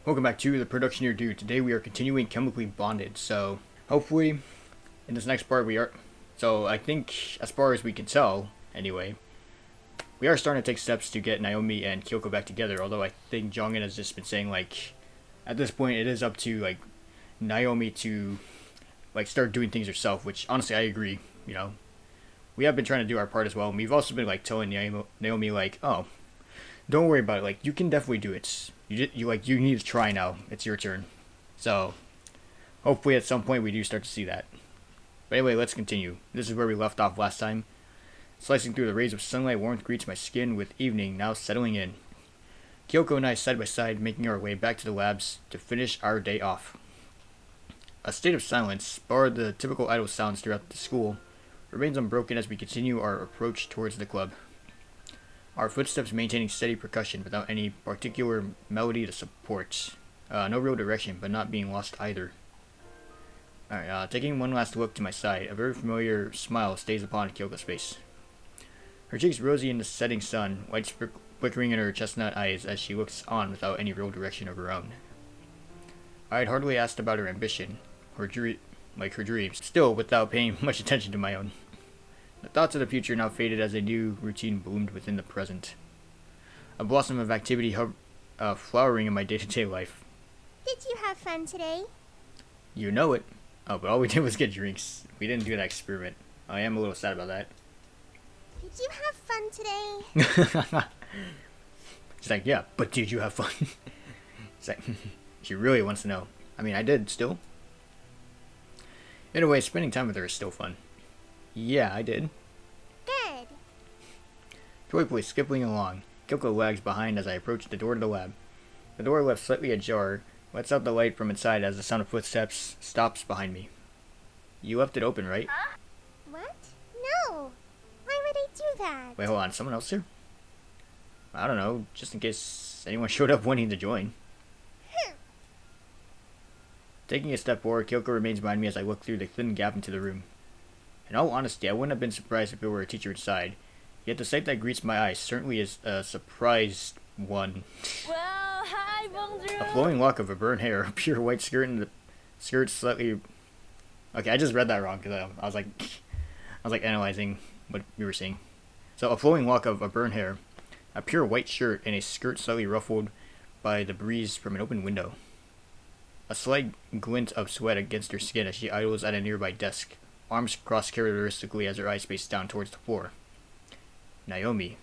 Welcome back to TheProductioneerDude. Today we are continuing Chemically Bonded. So, hopefully, in this next part we are... So, I think, as far as we can tell, anyway, we are starting to take steps to get Naomi and Kiyoko back together. Although I think Jeongin has just been saying, like, at this point it is up to, like, Naomi to, like, start doing things herself. Which, honestly, I agree, you know. We have been trying to do our part as well. And we've also been, like, telling Naomi, like, oh, don't worry about it. Like, you can definitely do it. You need to try now. It's your turn. So, hopefully at some point we do start to see that. But anyway, let's continue. This is where we left off last time. Slicing through the rays of sunlight, warmth greets my skin with evening now settling in. Kiyoko and I side by side, making our way back to the labs to finish our day off. A state of silence, barred the typical idle sounds throughout the school, remains unbroken as we continue our approach towards the club. Our footsteps maintaining steady percussion without any particular melody to support. No real direction, but not being lost either. Alright, taking one last look to my side, a very familiar smile stays upon Kyoko's face. Her cheeks rosy in the setting sun, lights flickering in her chestnut eyes as she looks on without any real direction of her own. I had hardly asked about her ambition, her dreams, still without paying much attention to my own. The thoughts of the future now faded as a new routine bloomed within the present. A blossom of activity flowering in my day-to-day life. Did you have fun today? You know it. Oh, but all we did was get drinks. We didn't do that experiment. I am a little sad about that. Did you have fun today? She's like, yeah, but did you have fun? It's like, she really wants to know. I mean, I did, still. In a way, spending time with her is still fun. Yeah, I did. Good. Joyfully skipping along, Kiyoko lags behind as I approach the door to the lab. The door left slightly ajar, lets out the light from inside as the sound of footsteps stops behind me. You left it open, right? Huh? What? No. Why would I do that? Wait, hold on. Someone else here? I don't know, just in case anyone showed up wanting to join. Taking a step forward, Kiyoko remains behind me as I look through the thin gap into the room. In all honesty, I wouldn't have been surprised if there were a teacher inside. Yet the sight that greets my eyes certainly is a surprised one. Well, hi, bonjour. A flowing lock of auburn hair, a pure white skirt, and the skirt slightly... Okay, I just read that wrong because I was like analyzing what we were seeing. So, a flowing lock of auburn hair, a pure white shirt, and a skirt slightly ruffled by the breeze from an open window. A slight glint of sweat against her skin as she idles at a nearby desk. Arms crossed characteristically as her eyes face down towards the floor. Naomi.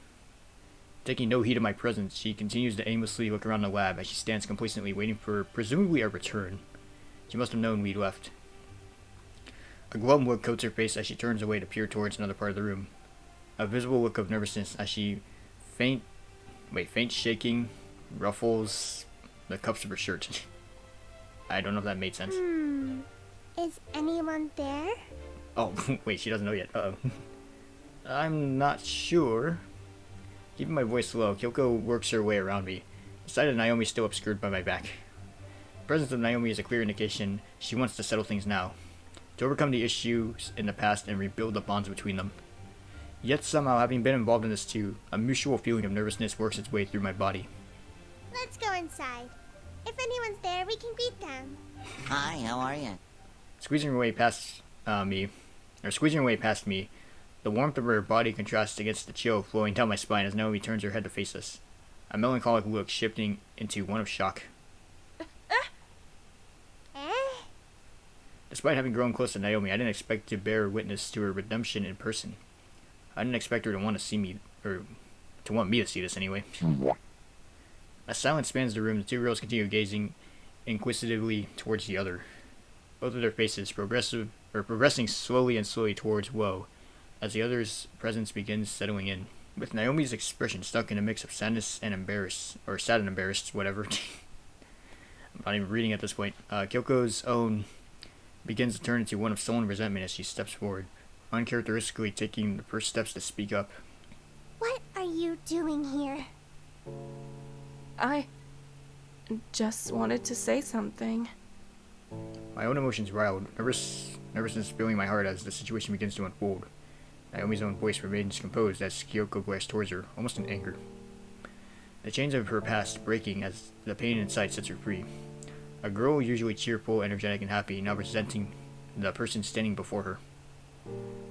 Taking no heed of my presence, she continues to aimlessly look around the lab as she stands complacently waiting for presumably our return. She must have known we'd left. A glum look coats her face as she turns away to peer towards another part of the room. A visible look of nervousness as she faint shaking ruffles the cuffs of her shirt. I don't know if that made sense. Is anyone there? Oh, wait, she doesn't know yet. Uh-oh. I'm not sure. Keeping my voice low, Kiyoko works her way around me. The sight of Naomi still obscured by my back. The presence of Naomi is a clear indication she wants to settle things now, to overcome the issues in the past and rebuild the bonds between them. Yet somehow, having been involved in this too, a mutual feeling of nervousness works its way through my body. Let's go inside. If anyone's there, we can greet them. Hi, how are you? Squeezing her way past me, the warmth of her body contrasts against the chill flowing down my spine as Naomi turns her head to face us. A melancholic look shifting into one of shock. Despite having grown close to Naomi, I didn't expect to bear witness to her redemption in person. I didn't expect her to want to see me, or to want me to see this anyway. As silence spans the room, the two girls continue gazing inquisitively towards the other. Both of their faces progressing slowly towards woe, as the other's presence begins settling in. With Naomi's expression stuck in a mix of sadness and sad and embarrassed, whatever. I'm not even reading at this point. Kyoko's own begins to turn into one of sullen resentment as she steps forward, uncharacteristically taking the first steps to speak up. What are you doing here? I just wanted to say something. My own emotions riled, nervousness filling my heart as the situation begins to unfold. Naomi's own voice remains composed as Kiyoko glares towards her, almost in anger. the chains of her past breaking as the pain inside sets her free. A girl usually cheerful, energetic, and happy, now presenting the person standing before her,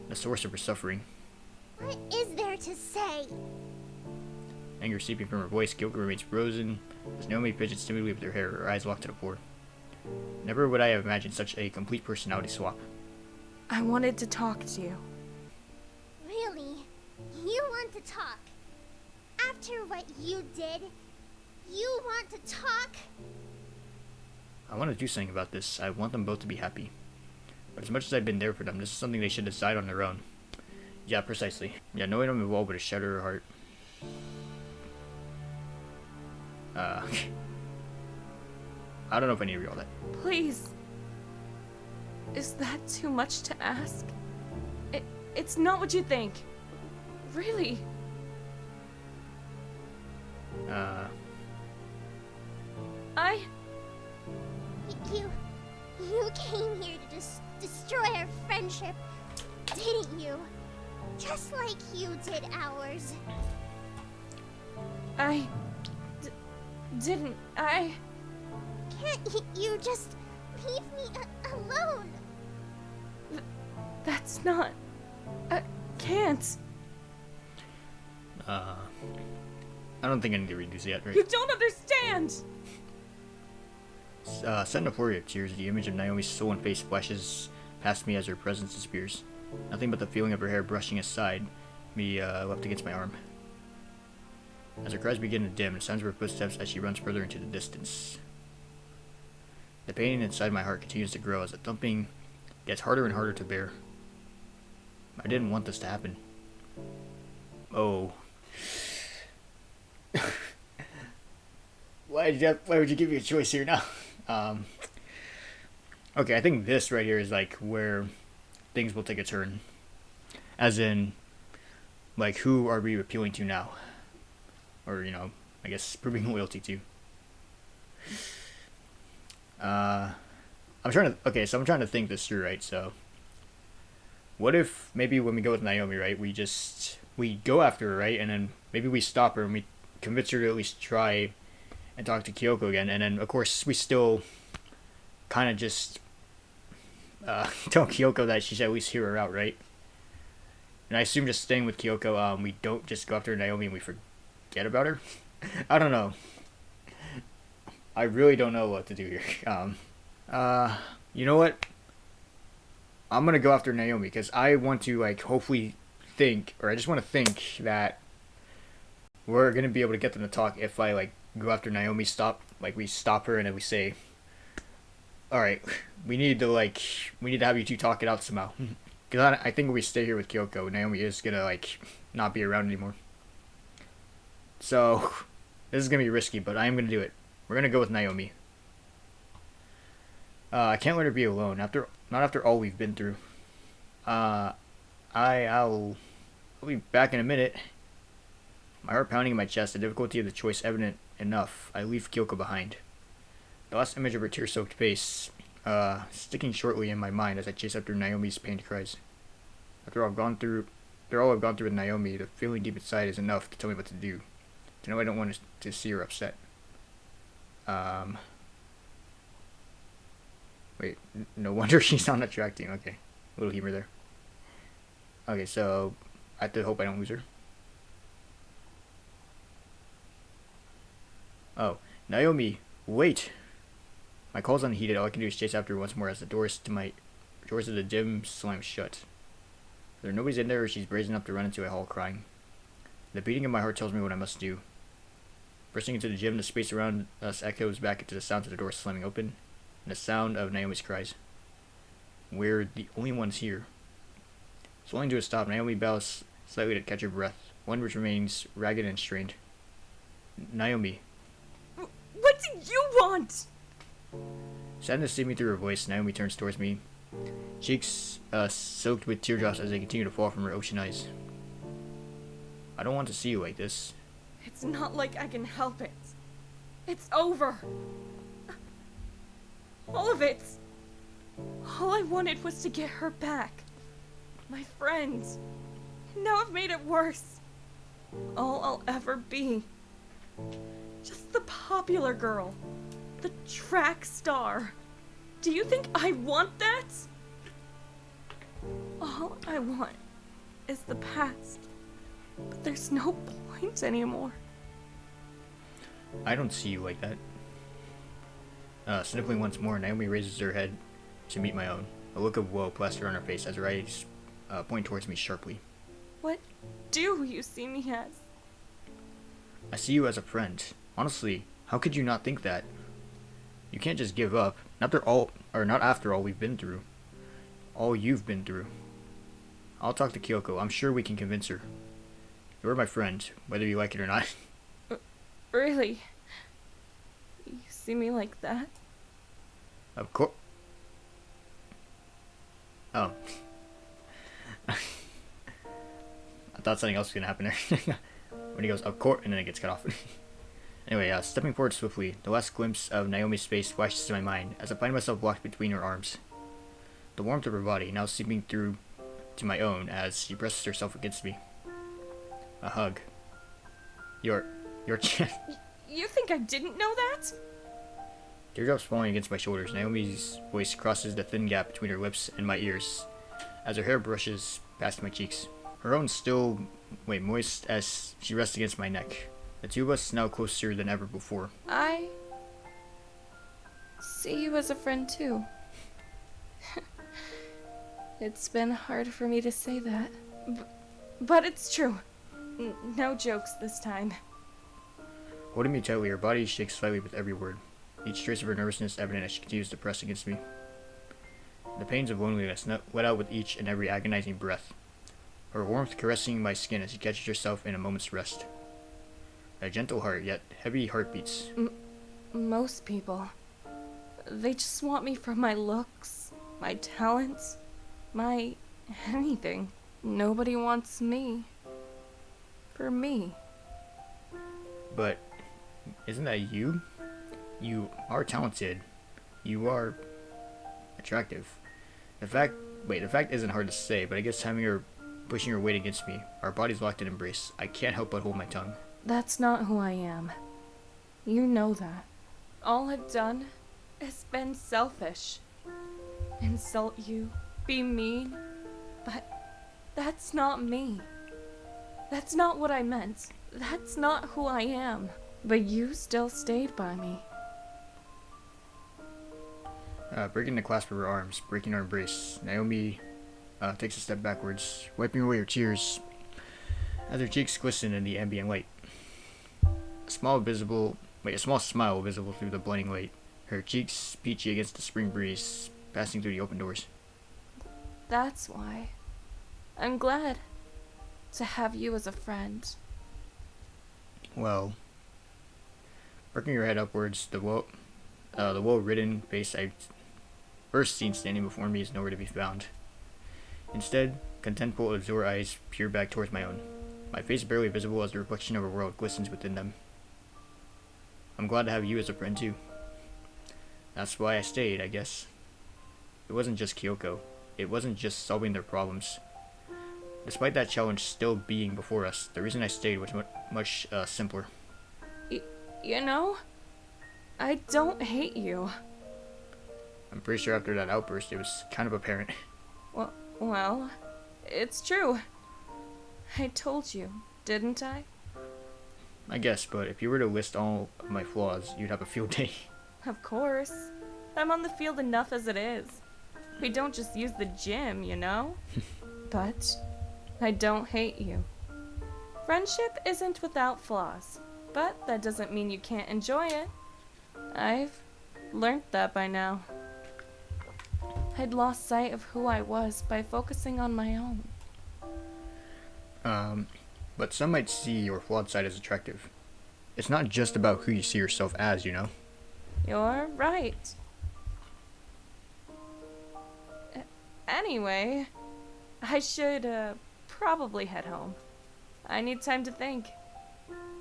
the source of her suffering. What is there to say? Anger seeping from her voice, Kiyoko remains frozen as Naomi fidgets timidly with her hair, her eyes locked to the floor. Never would I have imagined such a complete personality swap. I wanted to talk to you. Really? You want to talk? After what you did? You want to talk? I want to do something about this. I want them both to be happy. But as much as I've been there for them, this is something they should decide on their own. Yeah, precisely. Yeah, knowing I'm involved would shatter her heart. I don't know if I need to read all that. Please. Is that too much to ask? It's not what you think. Really. You came here to destroy our friendship, didn't you? Just like you did ours. Didn't. Can't you just leave me alone? That's not... I can't. I don't think I need to read these yet, right? You don't understand! Set in a flurry of tears, the image of Naomi's sullen face flashes past me as her presence disappears. Nothing but the feeling of her hair brushing aside me left against my arm. As her cries begin to dim, the sounds of her footsteps as she runs further into the distance. The pain inside my heart continues to grow as the thumping gets harder and harder to bear. I didn't want this to happen. Oh. Why would you give me a choice here now? Okay, I think this right here is like where things will take a turn. As in, like, who are we appealing to now? Or, you know, I guess proving loyalty to. I'm trying to think this through, right? So, what if maybe when we go with Naomi, right, we go after her, right, and then maybe we stop her and we convince her to at least try and talk to Kiyoko again, and then of course we still kind of just tell Kiyoko that she should at least hear her out, right? And I assume just staying with Kiyoko, we don't just go after Naomi and we forget about her. I don't know. I really don't know what to do here. You know what? I'm gonna go after Naomi because I want to, like, hopefully think, or I just want to think that we're gonna be able to get them to talk if I, like, go after Naomi, we stop her and then we say, alright, we need to have you two talk it out somehow. Because I think if we stay here with Kiyoko, Naomi is gonna, like, not be around anymore. So, this is gonna be risky, but I am gonna do it. We're gonna go with Naomi. I can't let her be alone, not after all we've been through. I'll be back in a minute. My heart pounding in my chest, the difficulty of the choice evident enough, I leave Kiyoko behind. The last image of her tear-soaked face, sticking shortly in my mind as I chase after Naomi's pained cries. After all I've gone through with Naomi, the feeling deep inside is enough to tell me what to do. To know I don't want to see her upset. Wait, no wonder she's not attracting. Okay, a little humor there. Okay, so I have to hope I don't lose her. Oh, Naomi, wait! My call's unheeded. All I can do is chase after her once more as the doors of the gym slam shut. Either nobody's in there or she's brazen enough to run into a hall crying. The beating of my heart tells me what I must do. Bursting into the gym, the space around us echoes back into the sound of the door slamming open, and the sound of Naomi's cries. We're the only ones here. Swelling to a stop, Naomi bows slightly to catch her breath, one which remains ragged and strained. Naomi. What do you want? Sadness seeping through her voice, Naomi turns towards me, cheeks soaked with teardrops as they continue to fall from her ocean eyes. I don't want to see you like this. It's not like I can help it. It's over. All of it. All I wanted was to get her back. My friend. Now I've made it worse. All I'll ever be Just the popular girl. The track star. Do you think I want that? All I want is the past. But there's no point anymore. I don't see you like that. Sniffling once more, Naomi raises her head to meet my own. A look of woe plastered on her face as her eyes point towards me sharply. What do you see me as? I see you as a friend. Honestly, how could you not think that? You can't just give up. Not after all we've been through. All you've been through. I'll talk to Kiyoko. I'm sure we can convince her. You're my friend, whether you like it or not. Really? You see me like that? Of course. Oh. I thought something else was gonna happen there. When he goes, of course, and then it gets cut off. Anyway, stepping forward swiftly, the last glimpse of Naomi's face flashes to my mind as I find myself locked between her arms. The warmth of her body now seeping through to my own as she presses herself against me. A hug. Your chest. You think I didn't know that? Teardrops falling against my shoulders, Naomi's voice crosses the thin gap between her lips and my ears as her hair brushes past my cheeks. Her own still, moist as she rests against my neck. The two of us now closer than ever before. I see you as a friend too. It's been hard for me to say that. But it's true. No jokes this time. Holding me tightly, her body shakes slightly with every word, each trace of her nervousness evident as she continues to press against me. The pains of loneliness let out with each and every agonizing breath, her warmth caressing my skin as she catches herself in a moment's rest. A gentle heart, yet heavy heartbeats. Most people, they just want me for my looks, my talents, my anything. Nobody wants me. For me. But isn't that you? You are talented. You are attractive. The fact isn't hard to say, but I guess having her pushing her weight against me, our bodies locked in embrace, I can't help but hold my tongue. That's not who I am. You know that. All I've done has been selfish. Insult you, be mean, but that's not me. That's not what I meant. That's not who I am. But you still stayed by me. Breaking the clasp of her arms, breaking our embrace, Naomi takes a step backwards, wiping away her tears as her cheeks glisten in the ambient light. A small smile visible through the blinding light, her cheeks peachy against the spring breeze passing through the open doors. That's why. I'm glad to have you as a friend. Well, working her head upwards, the woe-ridden face I've first seen standing before me is nowhere to be found. Instead, contentful azure eyes peer back towards my own, my face barely visible as the reflection of her world glistens within them. I'm glad to have you as a friend too. That's why I stayed, I guess. It wasn't just Kiyoko. It wasn't just solving their problems. Despite that challenge still being before us, the reason I stayed was much simpler. You know, I don't hate you. I'm pretty sure after that outburst, it was kind of apparent. Well, it's true. I told you, didn't I? I guess, but if you were to list all of my flaws, you'd have a field day. Of course. I'm on the field enough as it is. We don't just use the gym, you know? But I don't hate you. Friendship isn't without flaws, but that doesn't mean you can't enjoy it. I've learned that by now. I'd lost sight of who I was by focusing on my own. But some might see your flawed side as attractive. It's not just about who you see yourself as, you know? You're right. Anyway, I should probably head home. I need time to think.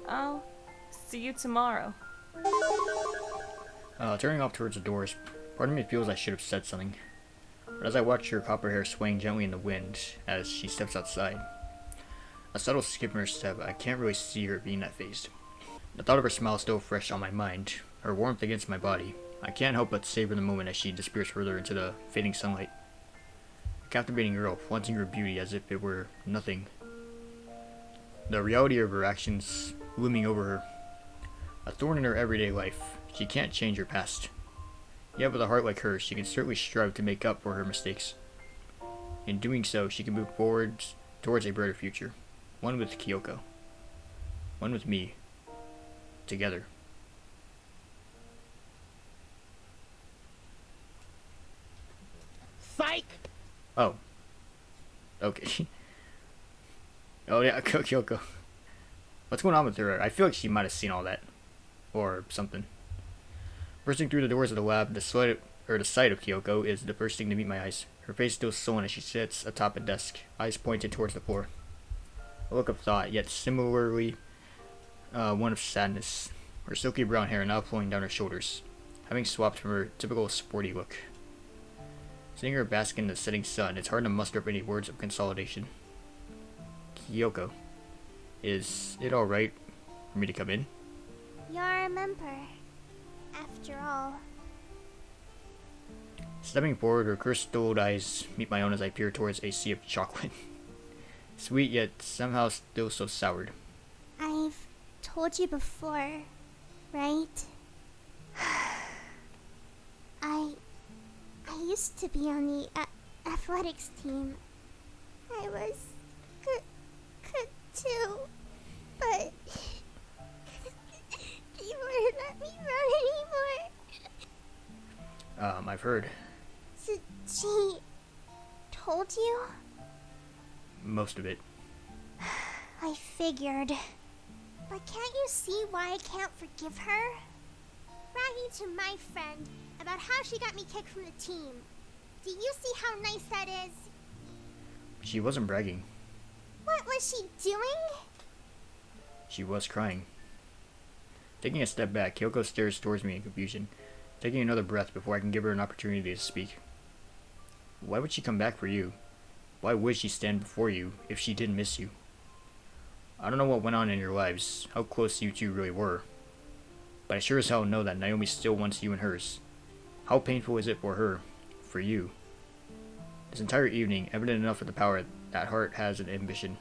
I'll see you tomorrow. Turning off towards the doors, part of me feels I should have said something. But as I watch her copper hair swaying gently in the wind as she steps outside, a subtle skip in her step, I can't really see her being that phased. The thought of her smile is still fresh on my mind, her warmth against my body. I can't help but savor the moment as she disappears further into the fading sunlight. A captivating girl, flaunting her beauty as if it were nothing. The reality of her actions looming over her. A thorn in her everyday life. She can't change her past. Yet with a heart like hers, she can certainly strive to make up for her mistakes. In doing so, she can move forward towards a brighter future. One with Kiyoko. One with me. Together. Psych! Oh. Okay. Oh yeah, Kiyoko. What's going on with her? I feel like she might have seen all that. Or something. Bursting through the doors of the lab, the sight of Kiyoko is the first thing to meet my eyes. Her face still sullen as she sits atop a desk, eyes pointed towards the floor. A look of thought, yet similarly one of sadness. Her silky brown hair now flowing down her shoulders, having swapped from her typical sporty look. Seeing her bask in the setting sun, it's hard to muster up any words of consolidation. Kiyoko, is it alright for me to come in? You're a member, after all. Stepping forward, her crystalled eyes meet my own as I peer towards a sea of chocolate. Sweet, yet somehow still so soured. I've told you before, right? I used to be on the athletics team. I was good too, but you wouldn't let me run anymore. I've heard. She told you? Most of it. I figured. But can't you see why I can't forgive her? Bragging to my friend about how she got me kicked from the team. Do you see how nice that is? She wasn't bragging. What was she doing? She was crying. Taking a step back, Kyoko stares towards me in confusion, taking another breath before I can give her an opportunity to speak. Why would she come back for you? Why would she stand before you if she didn't miss you? I don't know what went on in your lives, how close you two really were, but I sure as hell know that Naomi still wants you and hers. How painful is it for her, for you? This entire evening, evident enough of the power that heart has in ambition.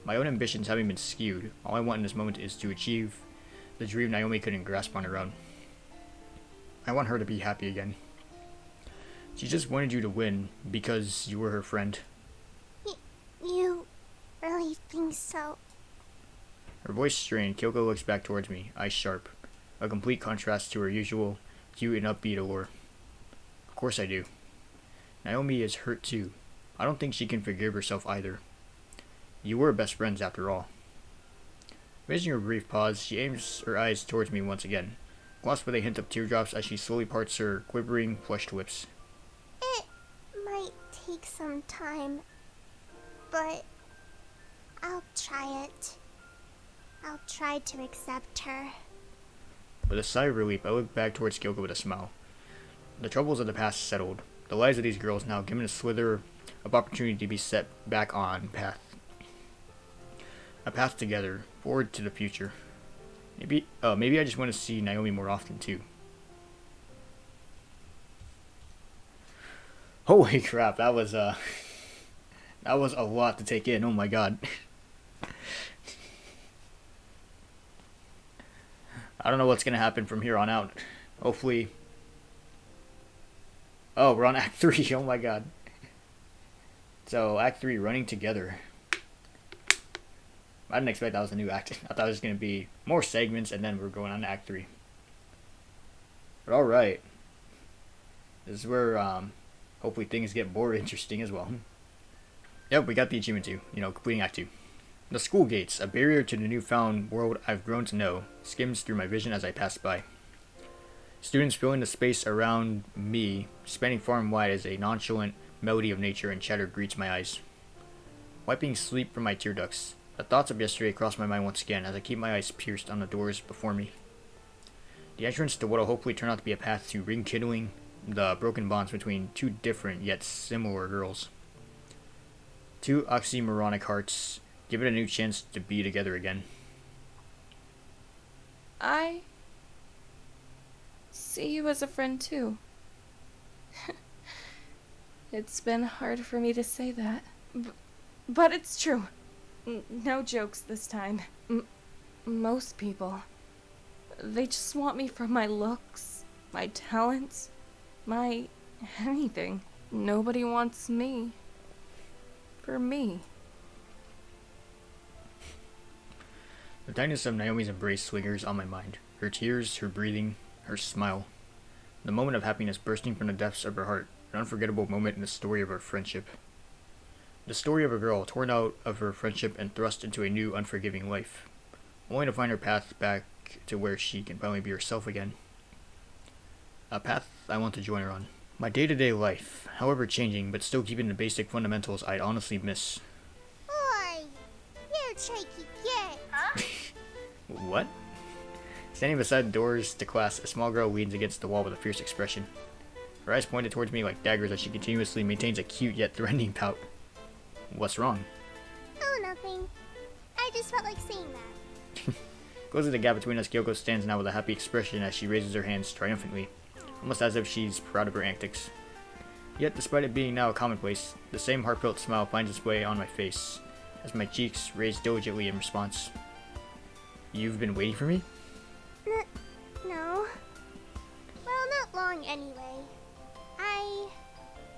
My own ambitions having been skewed, all I want in this moment is to achieve the dream Naomi couldn't grasp on her own. I want her to be happy again. She just wanted you to win because you were her friend. You really think so? Her voice strained, Kyoko looks back towards me, eyes sharp, a complete contrast to her usual cute and upbeat allure. Of course I do. Naomi is hurt too. I don't think she can forgive herself either. You were best friends after all. Raising her brief pause, she aims her eyes towards me once again, glossed with a hint of teardrops as she slowly parts her quivering, flushed lips. It might take some time, but I'll try it. I'll try to accept her. With a sigh of relief, I look back towards Kyoko with a smile. The troubles of the past settled, the lives of these girls now given a slither of opportunity to be set back on path. A path together, forward to the future. Maybe I just want to see Naomi more often too. Holy crap, that was a lot to take in. Oh my god. I don't know what's gonna happen from here on out. Hopefully. Oh, we're on Act 3. Oh my god. So, Act 3, running together. I didn't expect that was a new act. I thought it was going to be more segments and then we're going on to Act 3. But alright. This is where, hopefully things get more interesting as well. Yep, we got the achievement too. Completing Act 2. The school gates, a barrier to the newfound world I've grown to know, skims through my vision as I pass by. Students filling the space around me, spanning far and wide as a nonchalant melody of nature and chatter greets my eyes. Wiping sleep from my tear ducts, the thoughts of yesterday cross my mind once again as I keep my eyes pierced on the doors before me. The entrance to what will hopefully turn out to be a path to rekindling the broken bonds between two different yet similar girls. Two oxymoronic hearts, give it a new chance to be together again. I see you as a friend too. It's been hard for me to say that. But it's true. No jokes this time. Most people, they just want me for my looks, my talents, my anything. Nobody wants me. For me. The tightness of Naomi's embrace lingers on my mind. Her tears, her breathing, her smile. The moment of happiness bursting from the depths of her heart. An unforgettable moment in the story of our friendship. The story of a girl torn out of her friendship and thrust into a new, unforgiving life, only to find her path back to where she can finally be herself again. A path I want to join her on. My day-to-day life, however changing, but still keeping the basic fundamentals I'd honestly miss. Oi! You cheeky git! Huh? What? Standing beside the doors to class, a small girl leans against the wall with a fierce expression. Her eyes pointed towards me like daggers as she continuously maintains a cute yet threatening pout. What's wrong? Oh, nothing. I just felt like saying that. Closing the gap between us, Kiyoko stands now with a happy expression as she raises her hands triumphantly, almost as if she's proud of her antics. Yet, despite it being now a commonplace, the same heartfelt smile finds its way on my face, as my cheeks raise diligently in response. You've been waiting for me? No. Well, not long anyway. I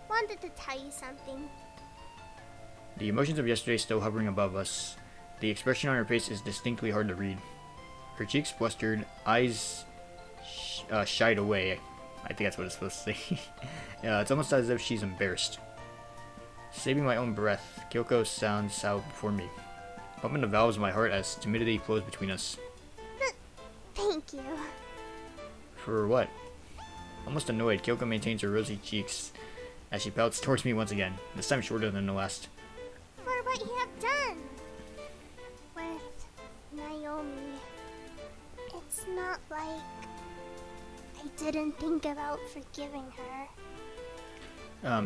wanted to tell you something. The emotions of yesterday still hovering above us. The expression on her face is distinctly hard to read. Her cheeks blustered, eyes shied away. I think that's what it's supposed to say. It's almost as if she's embarrassed. Saving my own breath, Kyoko sounds out before me, pumping the valves of my heart as timidity flows between us. Thank you. For what? Almost annoyed, Kyoko maintains her rosy cheeks as she pouts towards me once again, this time shorter than the last. For what you have done with Naomi. It's not like I didn't think about forgiving her.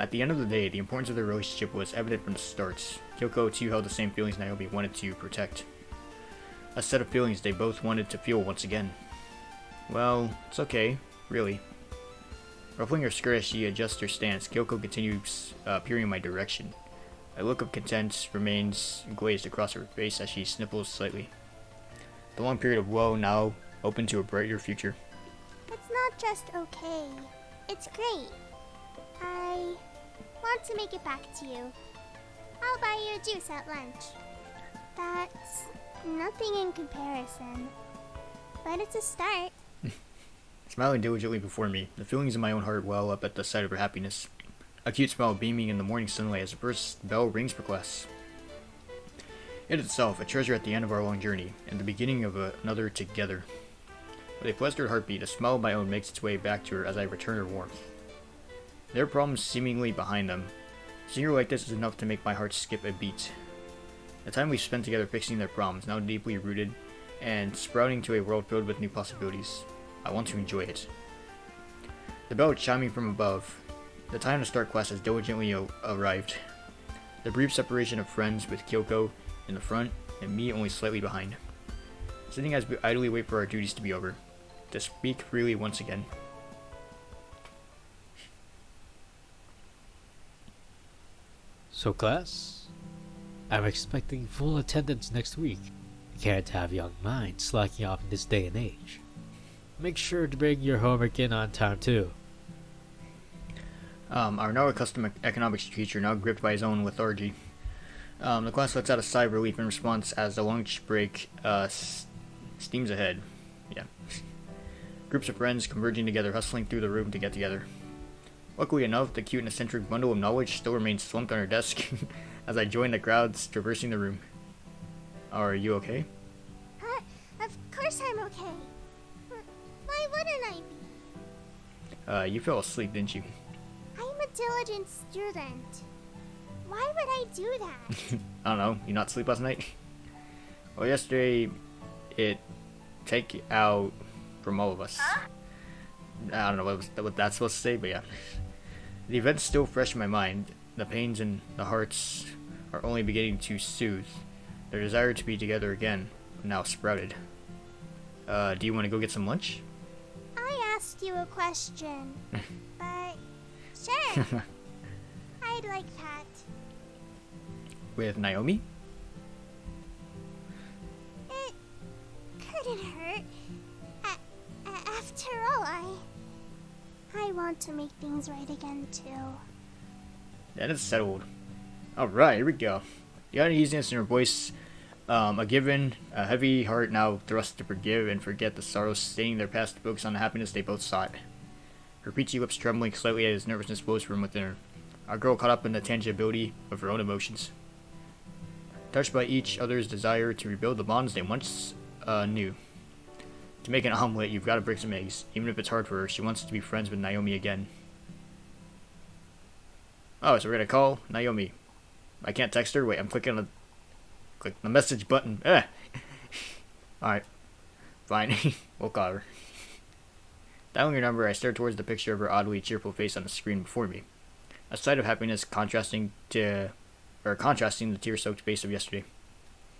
At the end of the day, the importance of their relationship was evident from the start. Kyoko too held the same feelings Naomi wanted to protect. A set of feelings they both wanted to feel once again. Well, it's okay, really. Ruffling her skirt as she adjusts her stance, Kyoko continues peering in my direction. A look of content remains glazed across her face as she sniffles slightly. The long period of woe now open to a brighter future. It's not just okay. It's great. I want to make it back to you. I'll buy you a juice at lunch. That's nothing in comparison. But it's a start. Smiling diligently before me, the feelings in my own heart well up at the sight of her happiness. A cute smile beaming in the morning sunlight as the first bell rings for class. It itself, a treasure at the end of our long journey, and the beginning of another together. With a flustered heartbeat, a smile of my own makes its way back to her as I return her warmth. Their problems seemingly behind them. Seeing her like this is enough to make my heart skip a beat. The time we spent together fixing their problems, now deeply rooted, and sprouting to a world filled with new possibilities. I want to enjoy it. The bell chiming from above. The time to start class has diligently arrived. The brief separation of friends with Kyoko in the front and me only slightly behind. Sitting as we idly wait for our duties to be over. To speak freely once again. So class, I'm expecting full attendance next week. Can't have young minds slacking off in this day and age. Make sure to bring your homework in on time too. Our now accustomed economics teacher, now gripped by his own lethargy. The class lets out a sigh of relief in response as the lunch break steams ahead. Yeah. Groups of friends converging together, hustling through the room to get together. Luckily enough, the cute and eccentric bundle of knowledge still remains slumped on her desk as I join the crowds traversing the room. Are you okay? Of course I'm okay. Why wouldn't I be? You fell asleep, didn't you? I'm a diligent student. Why would I do that? I don't know. You not sleep last night? Well, yesterday, it take out from all of us. Huh? I don't know what that's supposed to say, but yeah. The event's still fresh in my mind. The pains and the hearts are only beginning to soothe. Their desire to be together again now sprouted. Do you want to go get some lunch? I asked you a question, but sure, I'd like that. With Naomi? It couldn't hurt. After all, I want to make things right again too. That is settled. Alright, here we go. The uneasiness in her voice, a heavy heart now thrust to forgive and forget the sorrows staining their past to focus on the happiness they both sought. Her peachy lips trembling slightly as nervousness rose from within her. Our girl caught up in the tangibility of her own emotions. Touched by each other's desire to rebuild the bonds they once knew. To make an omelet, you've got to break some eggs. Even if it's hard for her, she wants to be friends with Naomi again. Oh, so we're gonna call Naomi. I can't text her. Wait, I'm clicking on the message button. Alright. Fine. We'll call her. Dialing her number, I stare towards the picture of her oddly cheerful face on the screen before me. A sight of happiness contrasting the tear-soaked face of yesterday.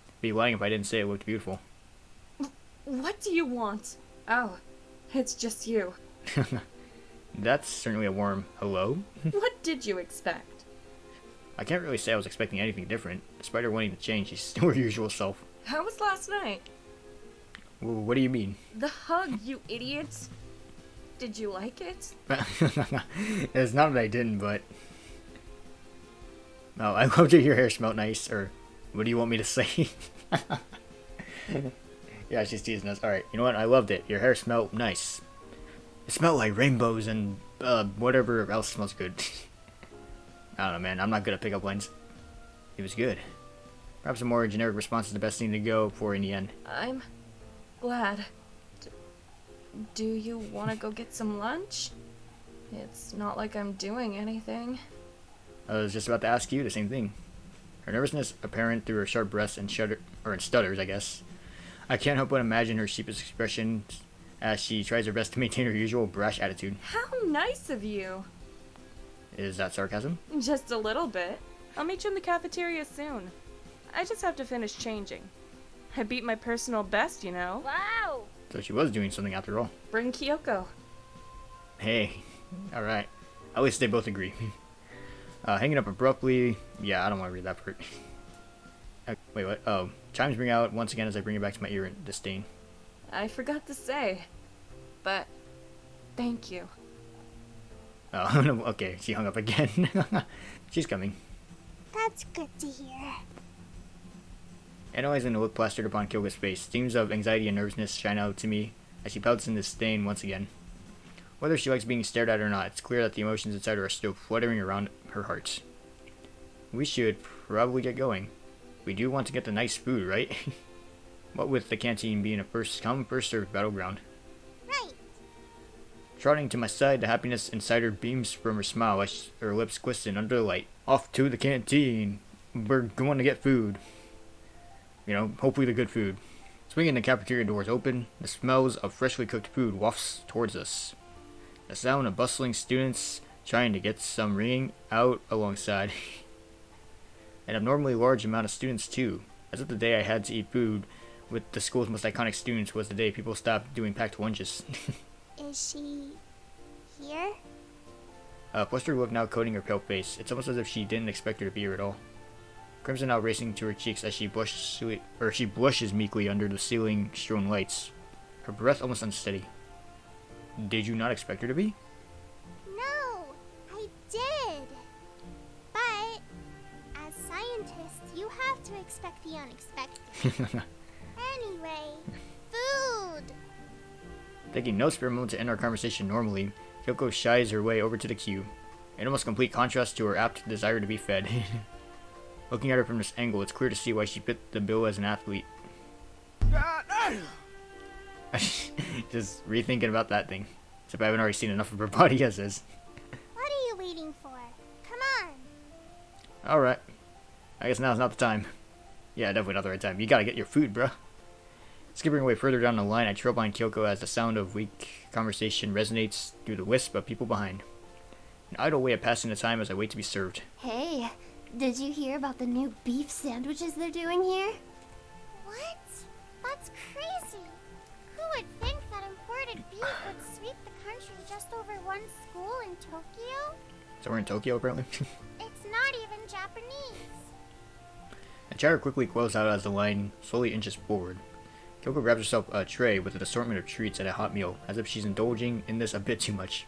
I'd be lying if I didn't say it looked beautiful. What do you want? Oh, it's just you. That's certainly a warm hello. What did you expect? I can't really say I was expecting anything different. Despite her wanting to change, she's still her usual self. How was last night? What do you mean? The hug, you idiot. Did you like it? It's not that I didn't, but... Oh, I loved it. Your hair smelled nice, or what do you want me to say? Yeah, she's teasing us. Alright, you know what? I loved it. Your hair smelled nice. It smelled like rainbows and whatever else smells good. I don't know, man. I'm not good at pickup lines. It was good. Perhaps a more generic response is the best thing to go for in the end. I'm glad. Do you want to go get some lunch? It's not like I'm doing anything. I was just about to ask you the same thing. Her nervousness apparent through her sharp breaths and stutters, I guess. I can't help but imagine her sheepish expression as she tries her best to maintain her usual brash attitude. How nice of you. Is that sarcasm? Just a little bit. I'll meet you in the cafeteria soon. I just have to finish changing. I beat my personal best, you know. Wow! So she was doing something after all. Bring Kiyoko. Hey, alright. At least they both agree. Hanging up abruptly. Yeah, I don't want to read that part. Wait, what? Oh, chimes ring out once again as I bring it back to my ear in disdain. I forgot to say, but thank you. Oh, no, okay, she hung up again. She's coming. That's good to hear. Analyzing the look plastered upon Kyoko's face, themes of anxiety and nervousness shine out to me as she pouts in disdain once again. Whether she likes being stared at or not, it's clear that the emotions inside her are still fluttering around her heart. We should probably get going. We do want to get the nice food, right? What with the canteen being a first come, first served battleground. Right. Trotting to my side, the happiness inside her beams from her smile as her lips glisten under the light. Off to the canteen. We're going to get food. You know, hopefully the good food. Swinging the cafeteria doors open, the smells of freshly cooked food wafts towards us. The sound of bustling students trying to get some ringing out alongside. An abnormally large amount of students too, as if the day I had to eat food with the school's most iconic students was the day people stopped doing packed lunches. Is she here? A flustered look now coating her pale face. It's almost as if she didn't expect her to be here at all. Crimson now racing to her cheeks as she blushes meekly under the ceiling-strewn lights. Her breath almost unsteady. Did you not expect her to be? No, I did. But as scientists, you have to expect the unexpected. Anyway, food. Taking no spare moment to end our conversation normally, Kyoko shies her way over to the queue, in almost complete contrast to her apt desire to be fed. Looking at her from this angle, it's clear to see why she fit the bill as an athlete. Just rethinking about that thing. Except I haven't already seen enough of her body as is. What are you waiting for? Come on. Alright. I guess now's not the time. Yeah, definitely not the right time. You gotta get your food, bruh. Skipping away further down the line, I trail behind Kyoko as the sound of weak conversation resonates through the wisp of people behind. An idle way of passing the time as I wait to be served. Hey, did you hear about the new beef sandwiches they're doing here? What? That's crazy. Who would think that imported beef would sweep the country just over one school in Tokyo? So we're in Tokyo, apparently. It's not even Japanese. The chatter quickly quells out as the line slowly inches forward. Kyoko grabs herself a tray with an assortment of treats and a hot meal, as if she's indulging in this a bit too much.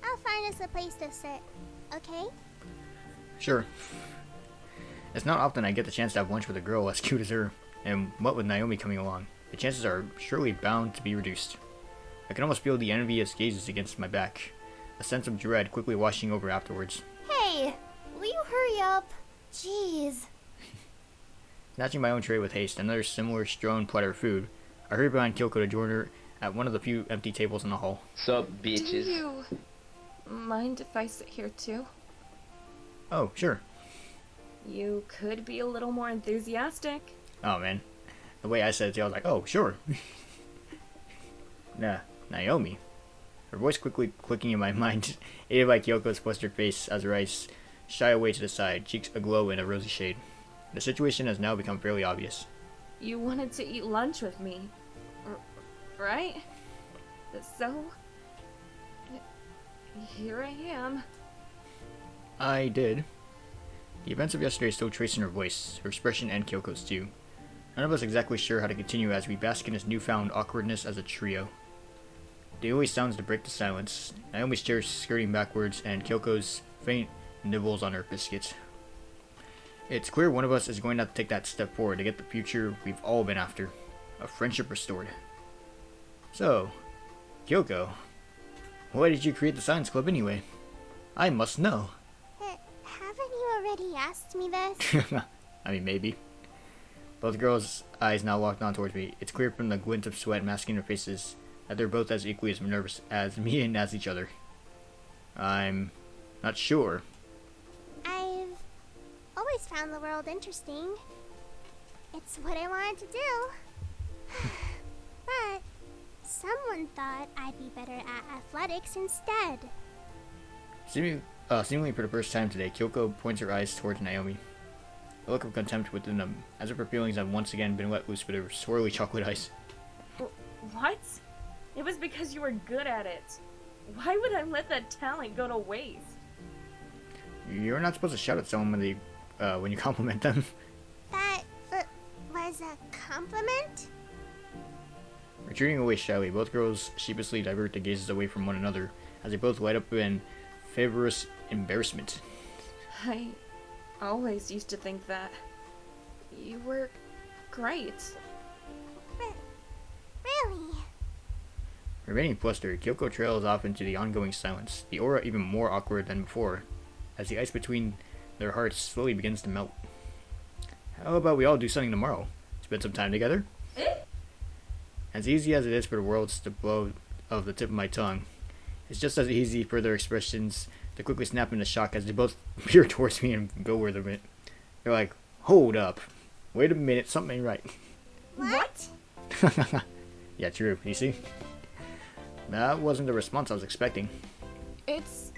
I'll find us a place to sit, okay? Sure. It's not often I get the chance to have lunch with a girl as cute as her, and what with Naomi coming along, the chances are surely bound to be reduced. I can almost feel the envious gazes against my back, a sense of dread quickly washing over afterwards. Hey, will you hurry up? Jeez. Snatching my own tray with haste, another similar strewn platter of food, I hurried behind Kyoko to join her at one of the few empty tables in the hall. Sup, Do bitches? you mind if I sit here too? Oh, sure. You could be a little more enthusiastic. Oh man. The way I said it too, I was like, oh, sure. Naomi. Her voice quickly clicking in my mind, aided by Kyoko's flustered face as her eyes shy away to the side, cheeks aglow in a rosy shade. The situation has now become fairly obvious. You wanted to eat lunch with me, right? So, here I am. I did. The events of yesterday still trace in her voice, her expression, and Kyoko's too. None of us exactly sure how to continue as we bask in this newfound awkwardness as a trio. The only sounds to break the silence, Naomi's chair skirting backwards, and Kyoko's faint nibbles on her biscuit. It's clear one of us is going to have to take that step forward to get the future we've all been after. A friendship restored. So, Kyoko, why did you create the science club anyway? I must know. Haven't you already asked me this? I mean, maybe. Both girls' eyes now locked on towards me. It's clear from the glint of sweat masking their faces that they're both as equally as nervous as me and as each other. I'm not sure. I've always found the world interesting. It's what I wanted to do. But someone thought I'd be better at athletics instead. Seemingly for the first time today, Kyoko points her eyes towards Naomi. A look of contempt within them, as if her feelings have once again been let loose with her swirly chocolate eyes. What? It was because you were good at it. Why would I let that talent go to waste? You're not supposed to shout at someone when you compliment them. That was a compliment? Retreating away shyly, both girls sheepishly divert their gazes away from one another, as they both light up in favorous embarrassment. I always used to think that you were great. Really? Remaining flustered, Kyoko trails off into the ongoing silence, the aura even more awkward than before, as the ice between their hearts slowly begins to melt. How about we all do something tomorrow? Spend some time together? As easy as it is for the words to blow off the tip of my tongue, it's just as easy for their expressions to quickly snap into shock as they both peer towards me and bewilderment. They're like, hold up. Wait a minute, something ain't right. What? Yeah, true. You see? That wasn't the response I was expecting. It's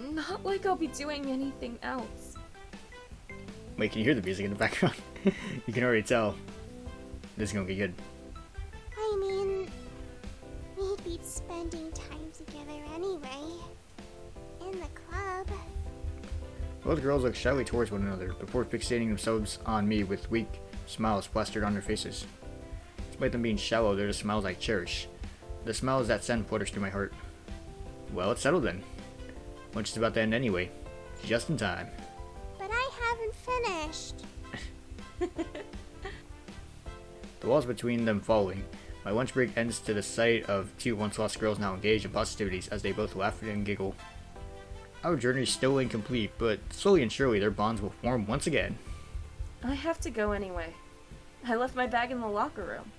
not like I'll be doing anything else. Wait, can you hear the music in the background? You can already tell. This is gonna get good. I mean, we'd be spending time together anyway. In the club. Both girls look shyly towards one another before fixating themselves on me with weak smiles plastered on their faces. Despite them being shallow, they're the smiles I cherish. The smiles that send flutters through my heart. Well, it's settled then. Lunch is about to end anyway. Just in time. But I haven't finished. The walls between them falling. My lunch break ends to the sight of two once lost girls now engaged in positivities as they both laugh and giggle. Our journey is still incomplete, but slowly and surely their bonds will form once again. I have to go anyway. I left my bag in the locker room.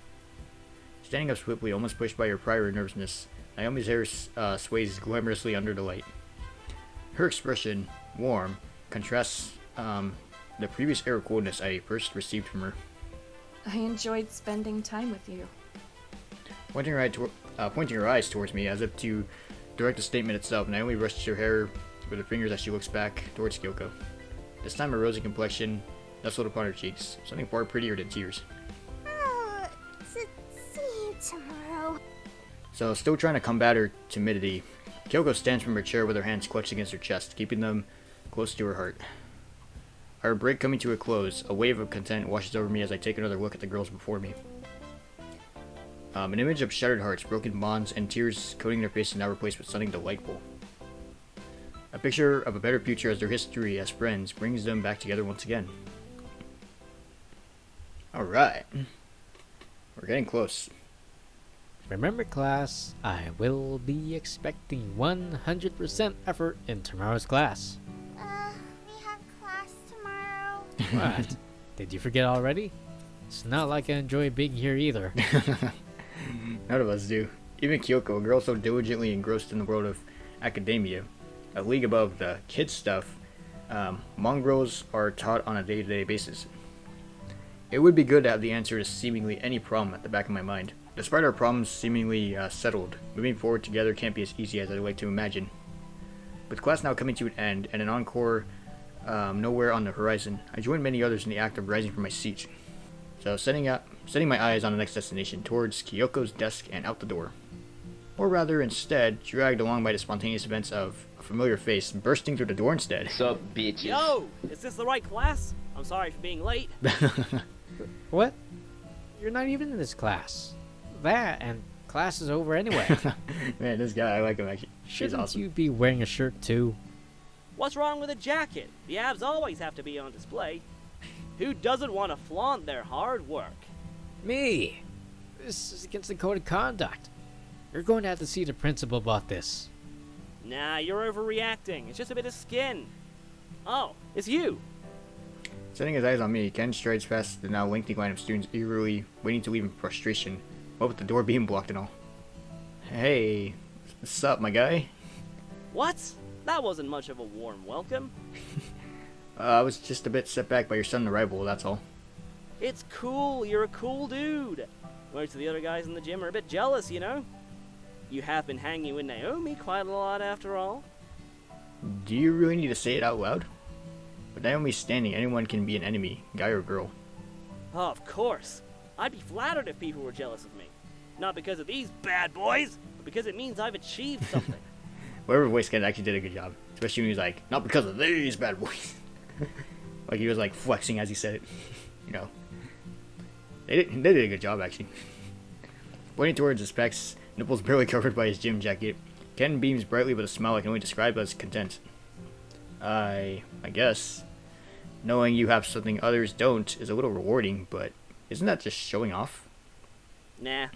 Standing up swiftly, almost pushed by her prior nervousness, Naomi's hair sways glamorously under the light. Her expression, warm, contrasts the previous air of coldness I first received from her. I enjoyed spending time with you. Pointing her eyes towards me as if to direct the statement itself, Naomi brushes her hair with her fingers as she looks back towards Kyoko. This time a rosy complexion nestled upon her cheeks, something far prettier than tears. Oh, see you tomorrow. So, still trying to combat her timidity, Kyoko stands from her chair with her hands clutched against her chest, keeping them close to her heart. Our break coming to a close, a wave of content washes over me as I take another look at the girls before me. An image of shattered hearts, broken bonds, and tears coating their faces now replaced with something delightful. A picture of a better future as their history as friends brings them back together once again. Alright. We're getting close. Remember, class, I will be expecting 100% effort in tomorrow's class. We have class tomorrow. What? Did you forget already? It's not like I enjoy being here either. None of us do. Even Kiyoko, a girl so diligently engrossed in the world of academia, a league above the kid stuff, mongrels are taught on a day-to-day basis. It would be good to have the answer to seemingly any problem at the back of my mind. Despite our problems seemingly settled, moving forward together can't be as easy as I'd like to imagine. With class now coming to an end and an encore nowhere on the horizon, I joined many others in the act of rising from my seat. So setting my eyes on the next destination, towards Kiyoko's desk and out the door. Or rather, instead, dragged along by the spontaneous events of a familiar face bursting through the door instead. Sup, bitches? Yo, is this the right class? I'm sorry for being late. What? You're not even in this class. That, and class is over anyway. Man, this guy, I like him actually. He's Shouldn't awesome. you be wearing a shirt too? What's wrong with a jacket? The abs always have to be on display. Who doesn't want to flaunt their hard work? Me! This is against the code of conduct. You're going to have to see the principal about this. Nah, you're overreacting. It's just a bit of skin. Oh, it's you. Setting his eyes on me, Ken strides past the now lengthy line of students eagerly waiting to leave in frustration, what with the door being blocked and all. Hey, what's up, my guy? What? That wasn't much of a warm welcome. I was just a bit set back by your sudden arrival, that's all. It's cool, you're a cool dude. Most of the other guys in the gym are a bit jealous, you know? You have been hanging with Naomi quite a lot after all. Do you really need to say it out loud? With Naomi standing, anyone can be an enemy, guy or girl. Oh, of course. I'd be flattered if people were jealous of me. Not because of these bad boys, but because it means I've achieved something. Whoever voiced Ken actually did a good job. Especially when he was like, not because of these bad boys. Like he was like flexing as he said it. You know. They did a good job actually. Pointing towards his pecs, nipples barely covered by his gym jacket, Ken beams brightly with a smile I can only describe as content. I guess. Knowing you have something others don't is a little rewarding, but isn't that just showing off? Nah.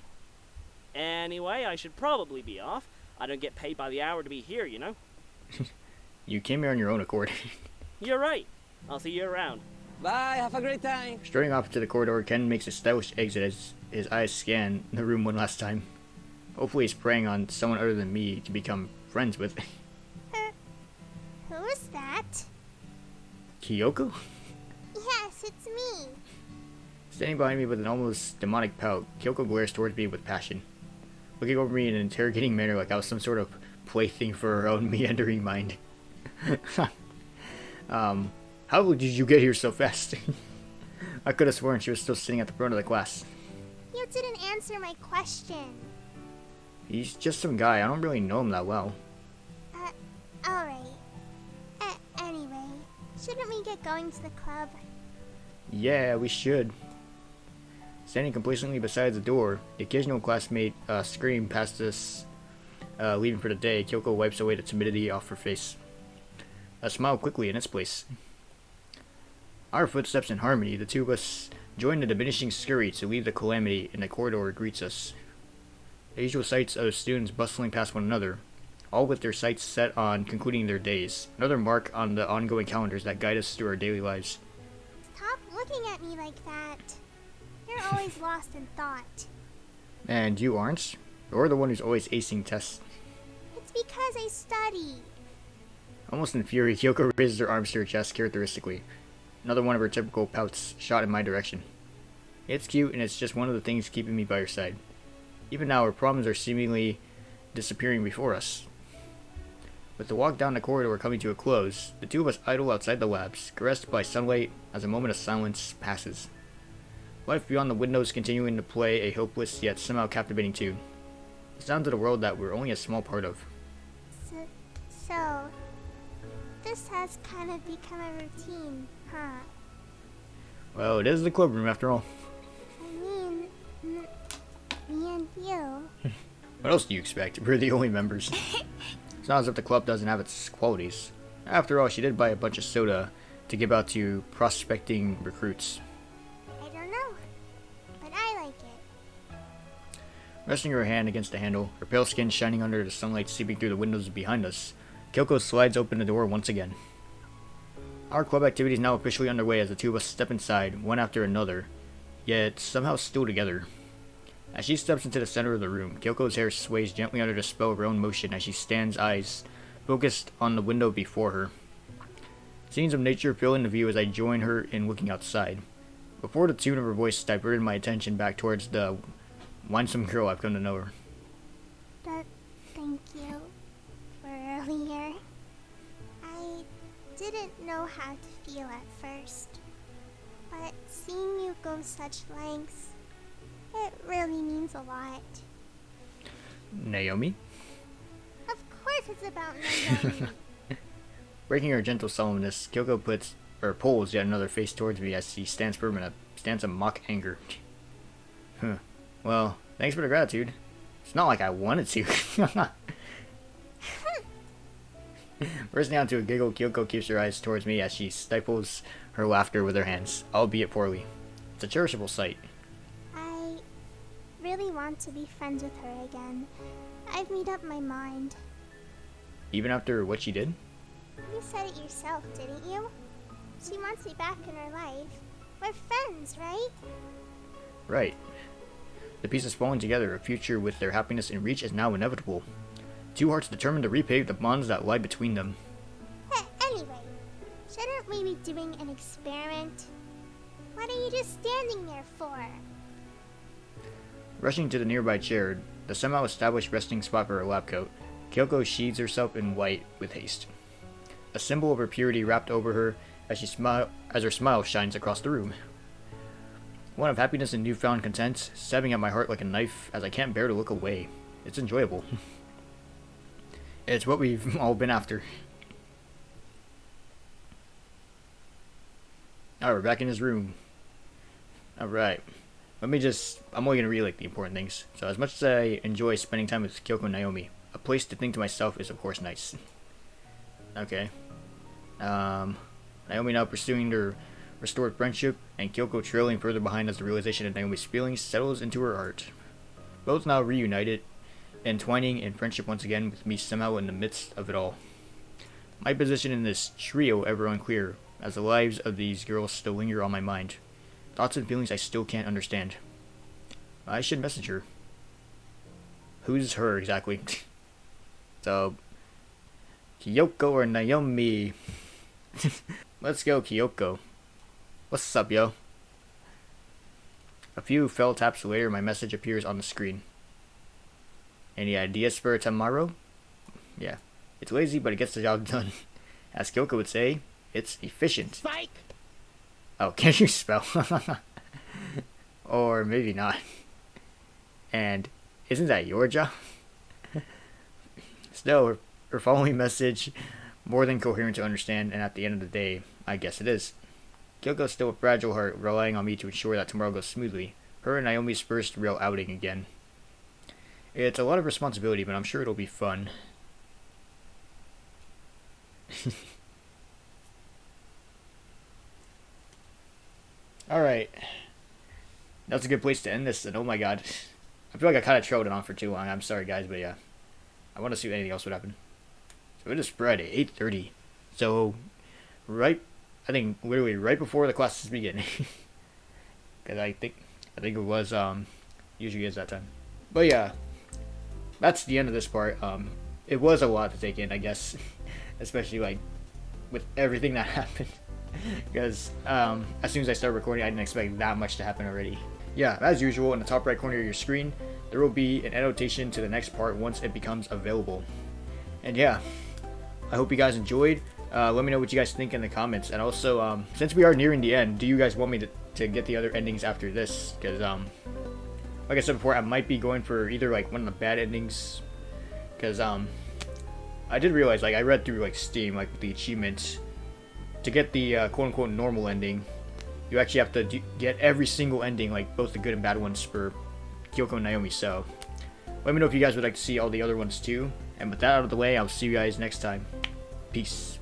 Anyway, I should probably be off. I don't get paid by the hour to be here, you know? You came here on your own accord. You're right. I'll see you around. Bye, have a great time. Strutting off to the corridor, Ken makes a stylish exit as his eyes scan the room one last time. Hopefully he's preying on someone other than me to become friends with. Who is that? Kiyoko? Yes, it's me. Standing behind me with an almost demonic pout, Kyoko glares towards me with passion, looking over me in an interrogating manner like I was some sort of plaything for her own meandering mind. How did you get here so fast? I could have sworn she was still sitting at the front of the class. You didn't answer my question. He's just some guy, I don't really know him that well. Alright. Anyway, shouldn't we get going to the club? Yeah, we should. Standing complacently beside the door, the occasional classmate scream past us, leaving for the day. Kyoko wipes away the timidity off her face. A smile quickly in its place. Our footsteps in harmony, the two of us join the diminishing scurry to leave the calamity in the corridor greets us. The usual sights of students bustling past one another, all with their sights set on concluding their days, another mark on the ongoing calendars that guide us through our daily lives. Stop looking at me like that. You're always lost in thought. And you aren't? You're the one who's always acing tests. It's because I study. Almost in fury, Kyoko raises her arms to her chest characteristically. Another one of her typical pouts shot in my direction. It's cute, and it's just one of the things keeping me by her side. Even now, our problems are seemingly disappearing before us. With the walk down the corridor coming to a close, the two of us idle outside the labs, caressed by sunlight as a moment of silence passes. Life beyond the windows continuing to play a hopeless yet somehow captivating tune. sounds of the world that we're only a small part of. So, this has kind of become a routine, huh? Well, it is the clubroom after all. I mean, me and you. What else do you expect? We're the only members. It's not as if the club doesn't have its qualities. After all, she did buy a bunch of soda to give out to prospecting recruits. I don't know, but I like it. Resting her hand against the handle, her pale skin shining under the sunlight seeping through the windows behind us, Kiyoko slides open the door once again. Our club activity is now officially underway as the two of us step inside, one after another, yet somehow still together. As she steps into the center of the room, Kyoko's hair sways gently under the spell of her own motion as she stands, eyes focused on the window before her. Scenes of nature fill in the view as I join her in looking outside. Before the tune of her voice diverted my attention back towards the winsome girl I've come to know her. Thank you for earlier. I didn't know how to feel at first, but seeing you go such lengths, it really means a lot. Naomi? Of course it's about Naomi. Breaking her gentle sullenness, Kyoko pulls yet another face towards me as she stands firm in a stance of mock anger. Huh. Well, thanks for the gratitude. It's not like I wanted to. Bursting out into a giggle, Kyoko keeps her eyes towards me as she stifles her laughter with her hands, albeit poorly. It's a cherishable sight. I really want to be friends with her again. I've made up my mind. Even after what she did? You said it yourself, didn't you? She wants me back in her life. We're friends, right? Right. The pieces falling together, a future with their happiness in reach, is now inevitable. Two hearts determined to repave the bonds that lie between them. Anyway, shouldn't we be doing an experiment? What are you just standing there for? Rushing to the nearby chair, the somehow established resting spot for her lab coat, Kyoko sheathes herself in white with haste. A symbol of her purity wrapped over her as her smile shines across the room. One of happiness and newfound content, stabbing at my heart like a knife as I can't bear to look away. It's enjoyable. It's what we've all been after. Alright, we're back in his room. Alright. I'm only gonna read like the important things. So as much as I enjoy spending time with Kyoko and Naomi, a place to think to myself is of course nice. Okay. Naomi now pursuing their restored friendship, and Kyoko trailing further behind as the realization of Naomi's feelings settles into her heart. Both now reunited, entwining in friendship once again with me somehow in the midst of it all. My position in this trio ever unclear, as the lives of these girls still linger on my mind. Thoughts and feelings I still can't understand. I should message her. Who's her exactly? So, Kiyoko or Naomi? Let's go, Kiyoko. What's up, yo? A few fell taps later, my message appears on the screen. Any ideas for tomorrow? Yeah. It's lazy, but it gets the job done. As Kiyoko would say, it's efficient. Spike! Oh, can you spell? Or maybe not. And isn't that your job? Still, her following message, more than coherent to understand, and at the end of the day, I guess it is. Kyoko's still a fragile heart, relying on me to ensure that tomorrow goes smoothly. Her and Naomi's first real outing again. It's a lot of responsibility, but I'm sure it'll be fun. Alright. That's a good place to end this, and oh my god. I feel like I kind of trailed it on for too long. I'm sorry, guys, but yeah. I want to see if anything else would happen. So it is Friday, 8:30. So, I think literally right before the classes begin. Because I think it was, usually is that time. But yeah, that's the end of this part. It was a lot to take in, I guess. Especially, like, with everything that happened. Because, as soon as I started recording, I didn't expect that much to happen already. Yeah, as usual, in the top right corner of your screen, there will be an annotation to the next part once it becomes available. And yeah, I hope you guys enjoyed. Let me know what you guys think in the comments. And also, since we are nearing the end, do you guys want me to get the other endings after this? Because, like I said before, I might be going for either like one of the bad endings, because I did realize, like I read through like Steam, like the achievements to get the quote unquote normal ending. You actually have to get every single ending, like both the good and bad ones for Kiyoko and Naomi. So let me know if you guys would like to see all the other ones too. And with that out of the way, I'll see you guys next time. Peace.